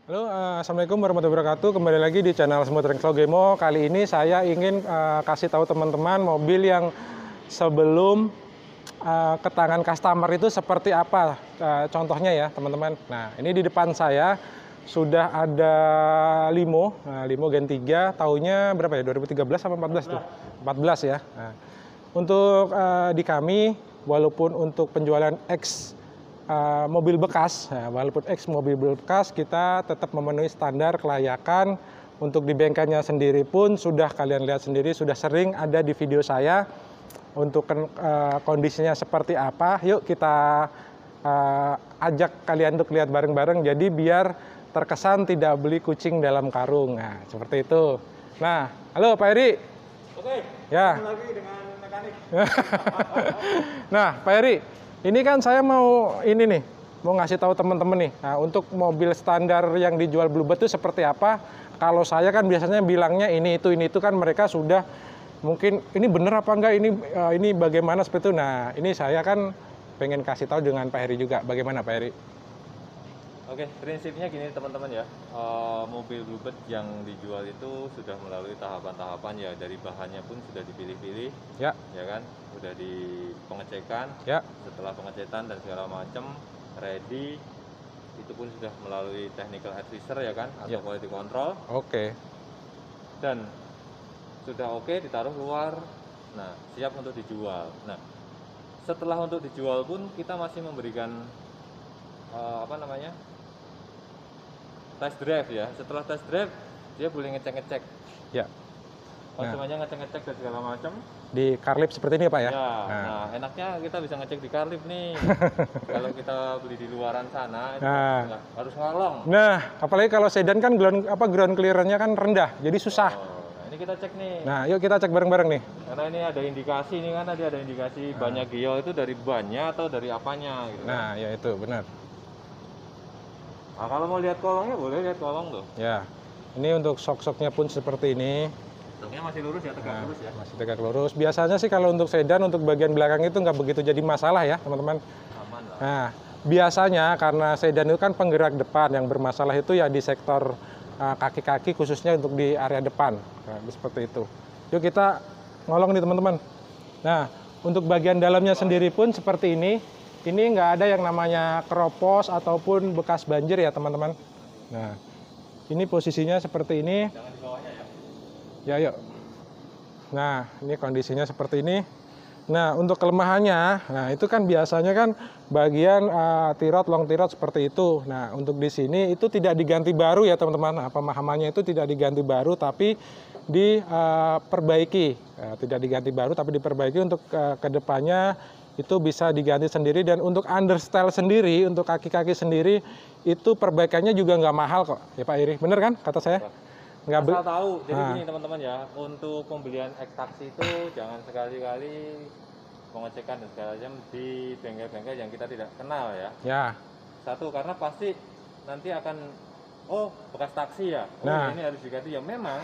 Halo, Assalamualaikum warahmatullahi wabarakatuh. Kembali lagi di channel Smooth Ring Slow Gemo. Kali ini saya ingin kasih tahu teman-teman mobil yang sebelum ke tangan customer itu seperti apa. Contohnya ya teman-teman. Nah, ini di depan saya sudah ada Limo, Limo Gen 3, tahunnya berapa ya? 2013 sama 14 tuh? 14 ya. Nah, untuk di kami, walaupun untuk penjualan X mobil bekas, walaupun X mobil bekas, kita tetap memenuhi standar kelayakan. Untuk di bengkelnya sendiri pun sudah kalian lihat sendiri, sudah sering ada di video saya. Untuk kondisinya seperti apa, yuk kita ajak kalian untuk lihat bareng-bareng. Jadi biar terkesan tidak beli kucing dalam karung. Nah, seperti itu. Nah, halo Pak Eri. Oke, ya. ketemu lagi dengan mekanik. Nah, Pak Eri, ini kan saya mau ngasih tahu teman-teman nih. Nah, untuk mobil standar yang dijual Bluebird itu seperti apa? Kalau saya kan biasanya bilangnya ini itu kan mereka sudah mungkin ini bener apa enggak, ini bagaimana seperti itu. Nah, ini saya kan pengen kasih tahu dengan Pak Heri juga. Bagaimana Pak Heri? Oke, prinsipnya gini teman-teman ya, mobil Bluebird yang dijual itu sudah melalui tahapan-tahapan ya, dari bahannya pun sudah dipilih-pilih, ya kan, sudah di pengecekan, ya. Setelah pengecekan dan segala macam ready, itu pun sudah melalui technical advisor ya kan, atau quality control. Oke. Dan sudah oke, ditaruh luar, nah siap untuk dijual. Nah, setelah untuk dijual pun kita masih memberikan test drive ya. Setelah test drive dia boleh ngecek-ngecek Ya. konsumennya, ngecek-ngecek dan segala macam Di car lift seperti ini Pak ya? Nah, enaknya kita bisa ngecek di car lift nih. Kalau kita beli di luaran sana itu harus ngolong. Nah, apalagi kalau sedan kan ground clearance-nya kan rendah, jadi susah. Nah, ini kita cek nih. Nah, yuk kita cek bareng-bareng nih. Karena ini ada indikasi nih kan, tadi ada indikasi banyak giol itu dari bannya atau dari apanya gitu. Nah, ya itu benar. Nah, kalau mau lihat kolongnya boleh lihat kolong tuh. Ya, ini untuk sok-soknya pun seperti ini. Soknya masih lurus ya, tegak lurus ya. Masih tegak lurus. Biasanya sih kalau untuk sedan, untuk bagian belakang itu nggak begitu jadi masalah ya teman-teman. Aman lah. Nah, biasanya karena sedan itu kan penggerak depan, yang bermasalah itu ya di sektor kaki-kaki, khususnya untuk di area depan. Nah, seperti itu. Yuk kita ngolong nih teman-teman. Nah, untuk bagian dalamnya sendiri pun seperti ini. Ini nggak ada yang namanya keropos ataupun bekas banjir ya teman-teman. Nah, ini posisinya seperti ini. Jangan di bawahnya ya. Ya, yuk. Nah, ini kondisinya seperti ini. Nah, untuk kelemahannya, nah itu kan biasanya kan bagian tirot, long tirot seperti itu. Nah, untuk di sini itu tidak diganti baru ya teman-teman. Nah, pemahamannya itu tidak diganti baru, tapi diperbaiki. Tidak diganti baru, tapi diperbaiki untuk kedepannya itu bisa diganti sendiri. Dan untuk understyle sendiri, untuk kaki-kaki sendiri, itu perbaikannya juga nggak mahal kok. Ya Pak Iri, bener kan kata saya? Asal tahu, jadi gini teman-teman ya, untuk pembelian X-Taxi itu jangan sekali-kali pengecekan dan segala macam di bengkel-bengkel yang kita tidak kenal ya. Ya. Satu, karena pasti nanti akan, oh bekas taksi ya, ini harus diganti ya. Memang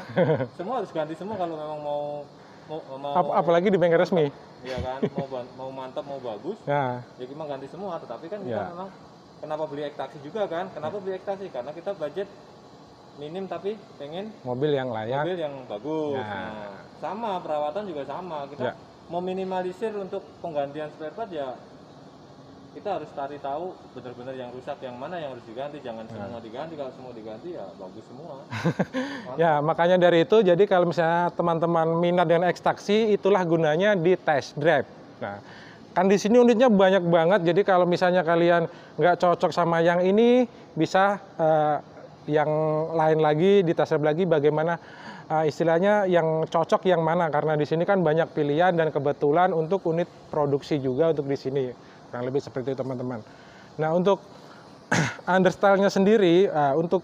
semua harus ganti semua kalau memang mau apalagi di bengkel resmi. Iya kan, mau mantap, mau bagus, ya memang ganti semua. Tetapi kan kita memang, kenapa beli X-Taxi juga kan? Kenapa beli X-Taxi? Karena kita budget minim tapi pengen mobil yang layak, mobil yang bagus. Nah, sama perawatan juga sama, kita meminimalisir untuk penggantian spare part ya. Kita harus cari tahu benar-benar yang rusak yang mana yang harus diganti, jangan semua diganti. Kalau semua diganti ya bagus semua. Ya, makanya dari itu, jadi kalau misalnya teman-teman minat dengan X-Taxi, itulah gunanya di test drive. Nah, kan di sini unitnya banyak banget, jadi kalau misalnya kalian nggak cocok sama yang ini, bisa yang lain lagi, di test drive lagi bagaimana istilahnya yang cocok yang mana, karena di sini kan banyak pilihan dan kebetulan untuk unit produksi juga untuk di sini. Kurang lebih seperti itu teman-teman. Nah, untuk understyle-nya sendiri, untuk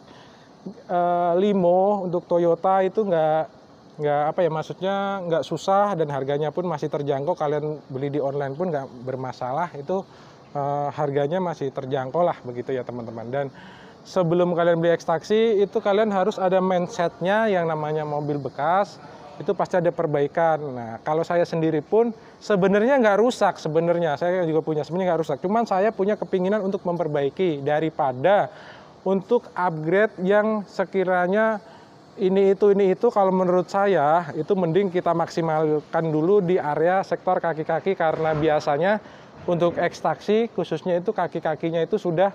Limo, untuk Toyota itu maksudnya nggak susah dan harganya pun masih terjangkau. Kalian beli di online pun nggak bermasalah, itu harganya masih terjangkau lah begitu ya teman-teman. Dan sebelum kalian beli X-Taxi itu kalian harus ada mindsetnya yang namanya mobil bekas. Itu pasti ada perbaikan. Nah, kalau saya sendiri pun sebenarnya nggak rusak, sebenarnya saya juga punya, sebenarnya nggak rusak. Cuman saya punya kepinginan untuk memperbaiki daripada untuk upgrade yang sekiranya ini itu kalau menurut saya itu mending kita maksimalkan dulu di area sektor kaki-kaki, karena biasanya untuk ekstraksi khususnya itu kaki-kakinya itu sudah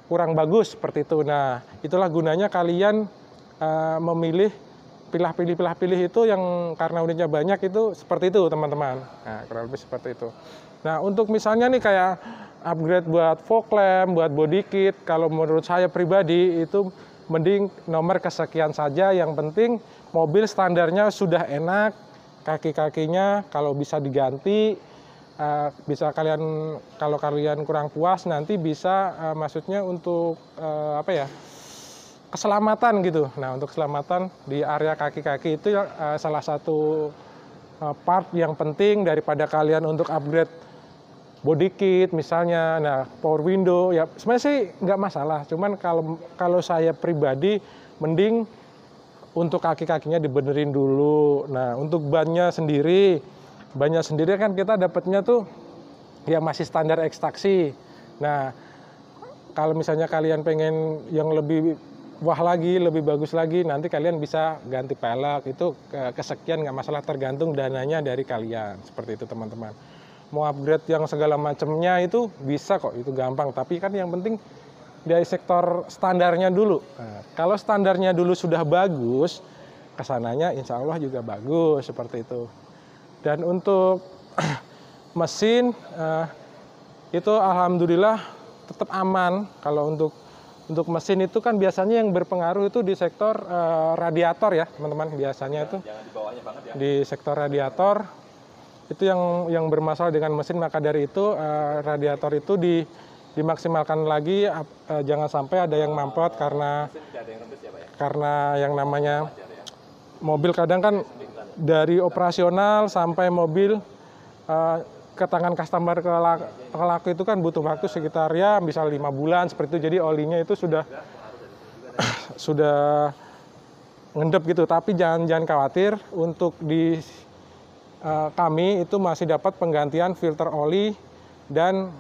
kurang bagus seperti itu. Nah, itulah gunanya kalian memilih pilih itu yang karena unitnya banyak itu seperti itu teman-teman. Nah, kurang lebih seperti itu. Nah, untuk misalnya nih kayak upgrade buat fog lamp, buat body kit, kalau menurut saya pribadi itu mending nomor kesekian saja. Yang penting mobil standarnya sudah enak, kaki-kakinya kalau bisa diganti, bisa kalian, kalau kalian kurang puas nanti bisa maksudnya untuk keselamatan gitu. Nah, untuk keselamatan di area kaki-kaki itu salah satu part yang penting daripada kalian untuk upgrade body kit misalnya. Nah, power window ya sebenarnya sih nggak masalah, cuman kalau saya pribadi mending untuk kaki-kakinya dibenerin dulu. Nah, untuk bannya sendiri kan kita dapatnya tuh ya masih standar ekstraksi. Nah, kalau misalnya kalian pengen yang lebih wah lagi, lebih bagus lagi, nanti kalian bisa ganti pelek, itu kesekian nggak masalah, tergantung dananya dari kalian. Seperti itu teman-teman. Mau upgrade yang segala macamnya itu bisa kok, itu gampang. Tapi kan yang penting dari sektor standarnya dulu. Nah, kalau standarnya dulu sudah bagus, kesananya insya Allah juga bagus, seperti itu. Dan untuk mesin, itu alhamdulillah tetap aman. Kalau untuk mesin itu kan biasanya yang berpengaruh itu di sektor radiator ya teman-teman. Biasanya itu jangan dibawanya banget ya. Di sektor radiator itu yang bermasalah dengan mesin, maka dari itu radiator itu dimaksimalkan lagi, jangan sampai ada yang mampet karena yang namanya mobil kadang kan dari operasional sampai mobil ke tangan customer ke laku itu kan butuh waktu sekitar ya misal 5 bulan seperti itu. Jadi olinya itu sudah ngendep gitu. Tapi jangan khawatir, untuk di kami itu masih dapat penggantian filter oli dan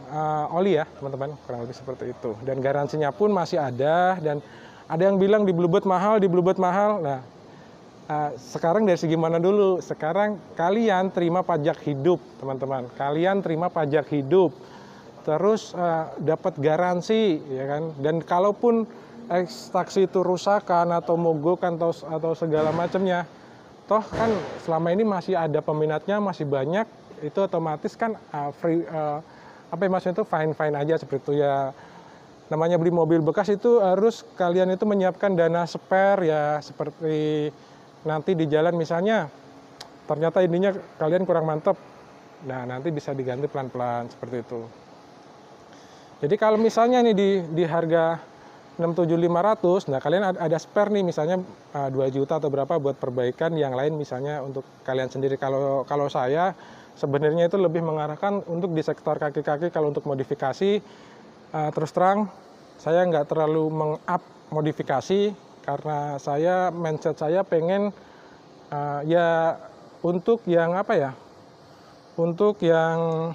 oli ya teman-teman, kurang lebih seperti itu. Dan garansinya pun masih ada. Dan ada yang bilang di Bluebird mahal. Nah, sekarang dari segi mana dulu? Sekarang kalian terima pajak hidup teman-teman. Kalian terima pajak hidup, terus dapat garansi ya kan. Dan kalaupun ekstraksi itu rusakan atau mogok atau segala macamnya, toh kan selama ini masih ada peminatnya, masih banyak, itu otomatis kan free, maksudnya itu fine aja seperti itu ya. Namanya beli mobil bekas itu harus kalian itu menyiapkan dana spare ya, seperti nanti di jalan misalnya ternyata ininya kalian kurang mantep, nah nanti bisa diganti pelan-pelan seperti itu. Jadi kalau misalnya nih di harga 67500, nah kalian ada spare nih misalnya 2 juta atau berapa buat perbaikan yang lain misalnya untuk kalian sendiri. Kalau saya sebenarnya itu lebih mengarahkan untuk di sektor kaki-kaki. Kalau untuk modifikasi terus terang saya nggak terlalu meng-up modifikasi, karena mindset saya pengen ya untuk yang untuk yang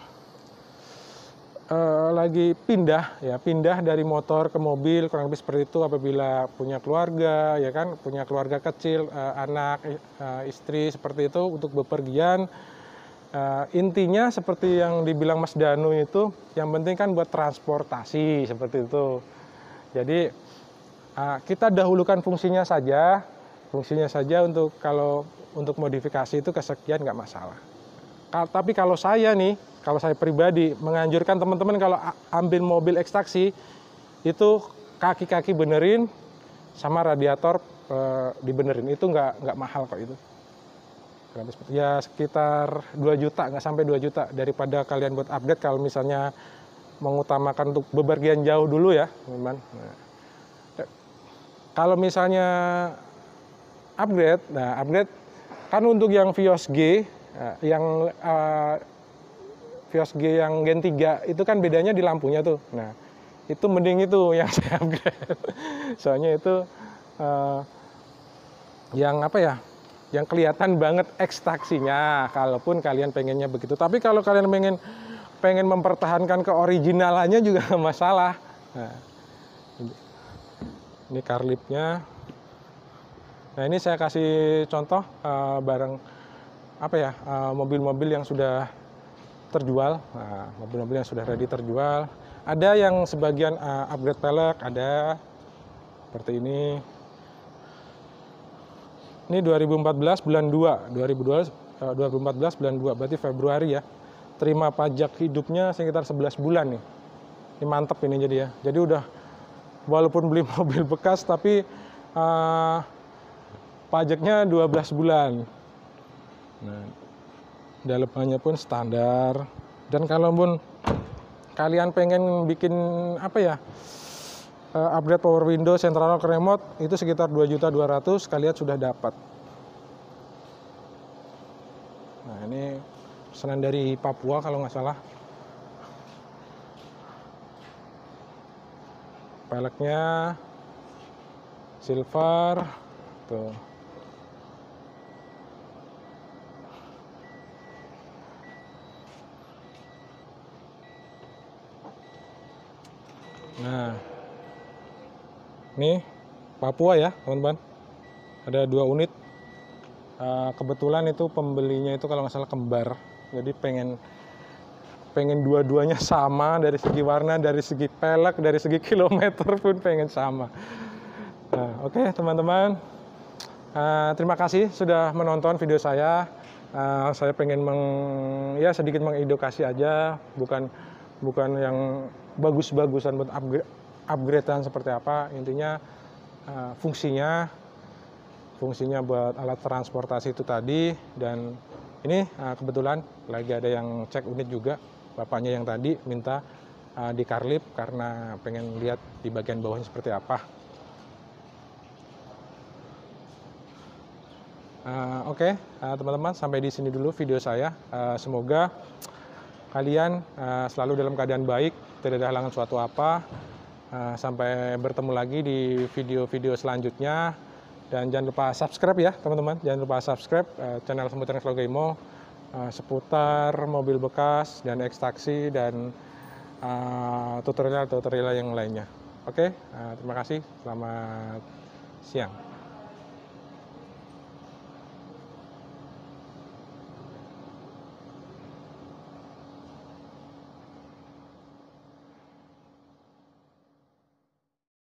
lagi pindah dari motor ke mobil, kurang lebih seperti itu. Apabila punya keluarga ya kan, punya keluarga kecil, anak, istri seperti itu untuk bepergian, intinya seperti yang dibilang Mas Danu itu, yang penting kan buat transportasi seperti itu. Jadi kita dahulukan fungsinya saja untuk kalau untuk modifikasi itu kesekian nggak masalah. Tapi kalau saya pribadi menganjurkan teman-teman kalau ambil mobil ekstraksi itu kaki-kaki benerin sama radiator dibenerin, itu nggak mahal kok itu. Ya sekitar 2 juta, nggak sampai 2 juta, daripada kalian buat update kalau misalnya mengutamakan untuk bepergian jauh dulu ya teman-teman. Nah, kalau misalnya upgrade kan untuk yang Vios G, yang Vios G yang Gen 3 itu kan bedanya di lampunya tuh. Nah, itu mending itu yang saya upgrade. Soalnya itu yang kelihatan banget ekstraksinya, kalaupun kalian pengennya begitu. Tapi kalau kalian pengen mempertahankan keoriginalannya juga nggak masalah. Nah, Ini Carlip-nya. Nah, ini saya kasih contoh barang apa ya, mobil-mobil yang sudah terjual. Nah, mobil-mobil yang sudah ready terjual. Ada yang sebagian upgrade pelek, ada seperti ini. Ini 2014 bulan 2, 2014 bulan 2, berarti Februari ya. Terima pajak hidupnya sekitar 11 bulan nih. Ini mantep ini jadi ya. Jadi udah, walaupun beli mobil bekas tapi pajaknya 12 bulan. Nah, dalemannya pun standar. Dan kalaupun kalian pengen bikin apa ya, upgrade power window, central lock, remote, itu sekitar 2.200.000 kalian sudah dapat. Nah, ini pesanan dari Papua kalau nggak salah. Peleknya silver tuh. Nah, ini Papua ya teman-teman, ada 2 unit. Kebetulan itu pembelinya itu kalau nggak salah kembar, jadi pengen dua-duanya sama, dari segi warna, dari segi pelek, dari segi kilometer pun pengen sama. Nah, oke, teman-teman, terima kasih sudah menonton video saya. Saya pengen sedikit mengedukasi aja, bukan yang bagus-bagusan buat upgradean seperti apa. Intinya fungsinya buat alat transportasi itu tadi. Dan ini kebetulan lagi ada yang cek unit juga, bapaknya yang tadi minta di Carlip karena pengen lihat di bagian bawahnya seperti apa. Oke, teman-teman, sampai di sini dulu video saya. Semoga kalian selalu dalam keadaan baik, tidak ada halangan suatu apa. Sampai bertemu lagi di video-video selanjutnya. Dan jangan lupa subscribe ya teman-teman, jangan lupa subscribe channel Semut Renks Logemo seputar mobil bekas dan ekstraksi dan tutorial yang lainnya. Oke, terima kasih, selamat siang.